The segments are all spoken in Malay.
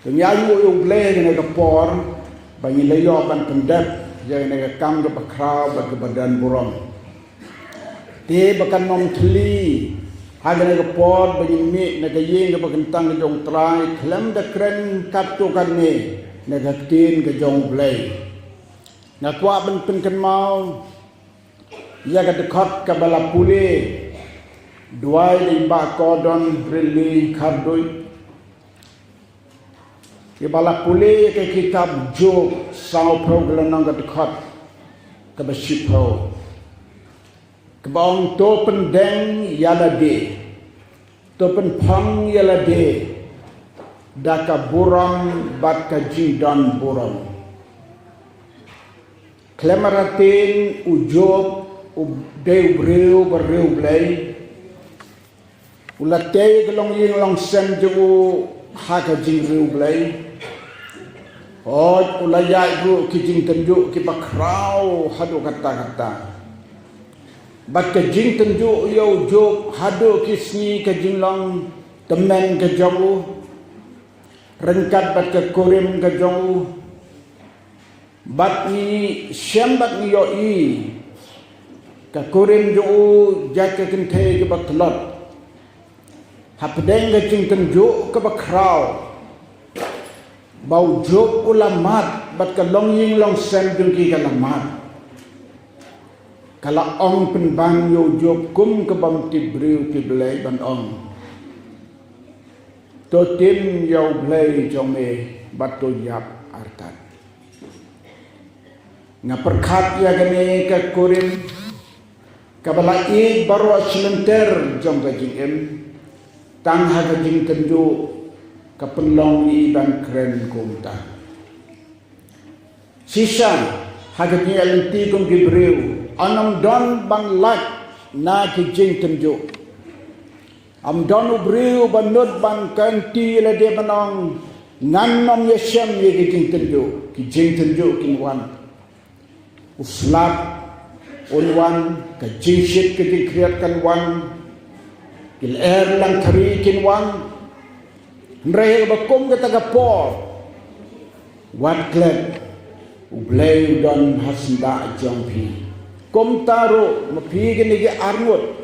Penyayu yung play dengan kepor, bagi layo ban pendep, yang dengan kam ke bakrau bagi badan buron. Dia bahkan nom teli, harga dengan kepor bagi mik dengan yeng ke bagentang ke jong terai, kelem dah keren kaptu kan ni, dengan tin ke jong play. Nak kuat ben pen mau, ia ke dekat ke bala pulih, dua lima kodon beli kardoi. Ke bala pulih ke kitab Job sau program ke dekat ke bersipau. Ke bawang to pendeng yala de, to penpang yala de, daka buram bat ka jidan buram. Klemaratin ujob deu breu bereu blai. Ulatei gelong ying long sem jugu haka jing reu blai. Oj ulayai gu ki jing tenjuk ki bakrau hadu kata-kata. Bat ke jing tenjuk yo job hadu ki sni ke jing long temen ke jongu. Rengkat bat ke kurim ke jongu. Bat ni syam bat ni yo i. Ke kurim jongu jaka kentei ke batlot. Hapdeng ke jing tenjuk ke bakrau. Bau job ulamat bat ke long ying long sem jengki ke lamat. Kalau ong penbang yo job kum ke bam tibriu ti belai ban ong. To tim yo belai jome bat to yap artan. Ngaperkat ya gane ke kurim kabala I baru asilenter jom ke jing tang ha ke jing tenjuk kapelong I dan keren kumta. Sisa hagani alenti kum gibriu anam don bang lat na ki jing tenjuk. Am don ubriu banut bang kanti la de banong ngan nom yesem ye ki jing tenjuk. Ki jing tenjuk kin wan. Uslap unwan ke jing shit ke jing kreatkan wan. Kil air lang tari kin wan. Nrei bakum kata kapor. Wat klep ublay don hasnda jongpi. Kom taro mapi gini ge arnut.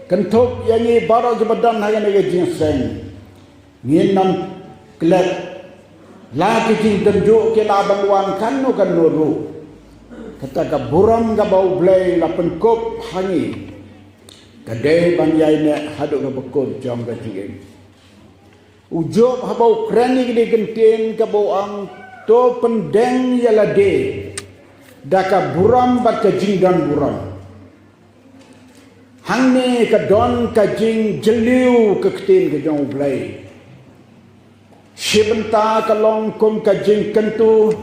Kentok yang i baro ke badan hagan ge jingseng. Ngin nam klep la ke jing tenjuk ke laban wan kanu kan nuru. Kata ka buram ka bau blay la penkop hangi. Kadai ban yai ne hadu ka bekut jong ka jing. Ujob habau krani gede genten ka bau ang to pendeng yala de. Daka buram bat ka jing dan buram. Hang ne ka don ka jing jeliu ka keten ka jong blai. Shibenta ka long kum ka jing kentu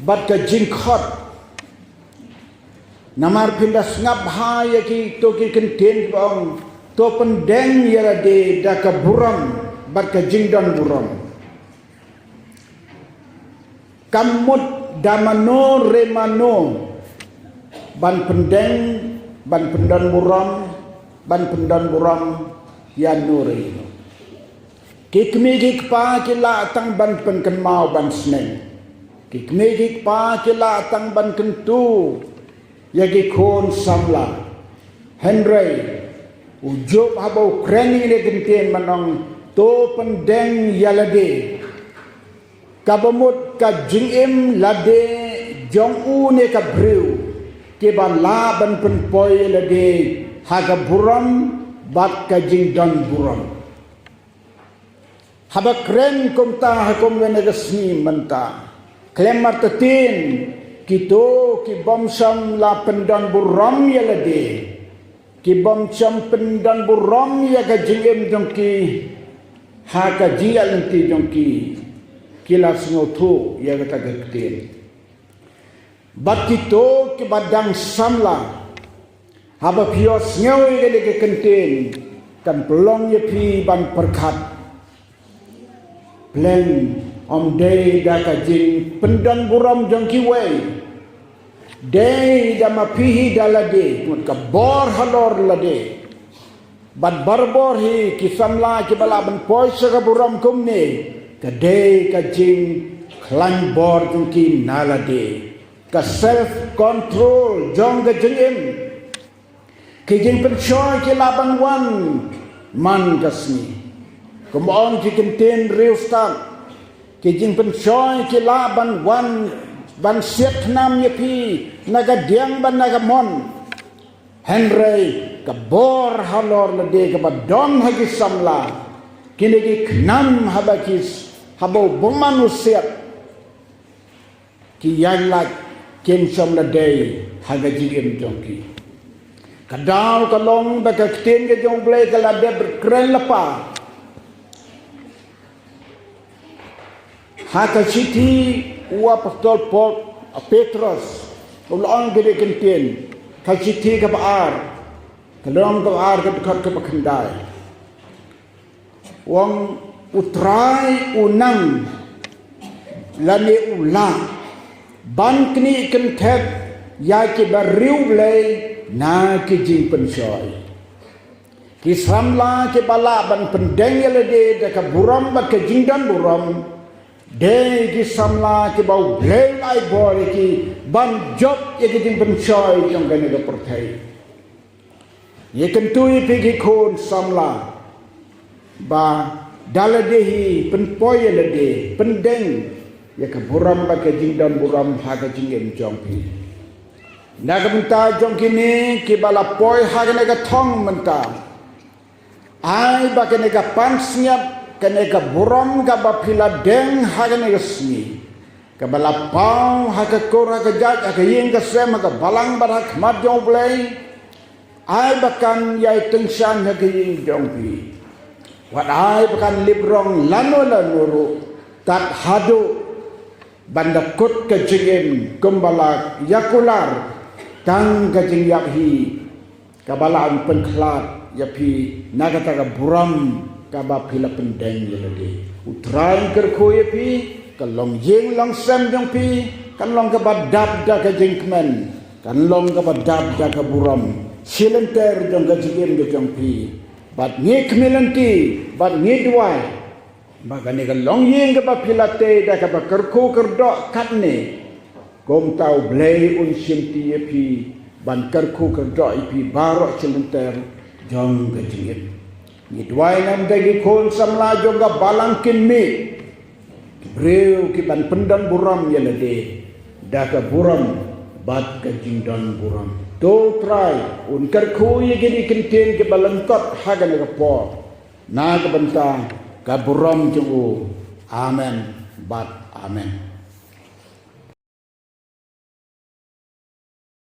bat ka jing khot. Namar pindas ngap haya ki to ki kenten bang to pendeng yala de daka buram bat ka jing dan buram. Kamut damano remano ban pendeng ban pendan buram ya nuri. Kikmi kikpa kila tang ban penken mau ban sneng. Kikmi kikpa kila tang ban kentu ya gikon samla. Henry ujob habau kreni le genten manong to pendeng yalade. Kabamut ka jingim lade jong u ne ka briu ke ban la ban pen poi lade haga buram bat ka jing dan buram. Haba kren kumta hakum wena gasni manta. Klemar tatin kito ki bomsam la pendan buram yalade. Ki bomsam pendan buram ya ka jingim jongki haga jia lenti jongki. Kila sengotu ya kata gektin. Batito ke badang samla. Haba pios ngawi ke ke kentin. Kan pelong ye pi ban perkat. Plan om day da ka jing pendan buram jong kiwei. Day da mapihi dalade. Mut ka bor halor lade. Bad barbor hi ki samla ki bala ban poisa ka buram kumne. Kadai ka jing klan bor jong ki nalade. Ka self control jong ka jengim. Ki jing pensyoy ki laban wan man kasni. Kumon ki kenten reustan. Ki jing pensyoy ki laban wan ban siat nam yepi nagadiang ban nagamon. Henry kabor halor lade kabadon hagi samla. Kini ki knam habakis habau bumanusia. Ki yalak ken samla day haga jigim jongki. Kadal kalong baka kten ke jong blay kalade berkeren lepa. Haka siti ua apostol Paul Petrus ulang gede kenten ka siti ka baar kalong ka baar ka dekat ka bakandai wang utrai unang lani ulang ban kini kentet ya ki bariu blay na ki jing pensyoy ki samla ki bala ban pendeng yalade da ka buram ba ka jingdan buram de ki samla ki bau blay ai bor ki ban job ye ki jing pensyoy jong gane ga perthai ye kentui pigi khon samla ba daladehi penpoy yalade pendeng ya ka buram ba ka jingdan buram ha ka jingem jong pi nagamta jong kini ki bala poy hagane ka thong menta ai ba kene ka pansnyap kene ka buram ka ba phila deng hagane ka sni ka bala pau ha ka kora ka jat ka yeng ka sem ka balang barak mat jong play ai ba kan yai tengsan ha ka yeng jong pi wat ai ba kan librong lano lanuru tat hadu banda kut ka jingem kembala yakular tang ka jing yakhi kabalaan penklat yapi nagata ka buram ka ba phila pendeng yelade utrai kerko yapi kalong yeng lang sem jong pi kan long ka badab da ka jingmen kan long ka badab da ka buram silenter jong ka jingem ka jong pi bat ngi kmelanti bat ngi duai bagane ka long yeng ka ba phila te da ka ba kerko kerdo katne kom tau blay un simti yepi ban kerku kerdo ipi barok celenter jong ka jingit ni duai nam dagi kon samla jong ka balang kin mi breu ki ban pendan buram yalade da ka buram bat ka jingdan buram to try un kerku ye gini kinten ke balangkot hagan ka po na ka banta ka buram jong amen bat amen.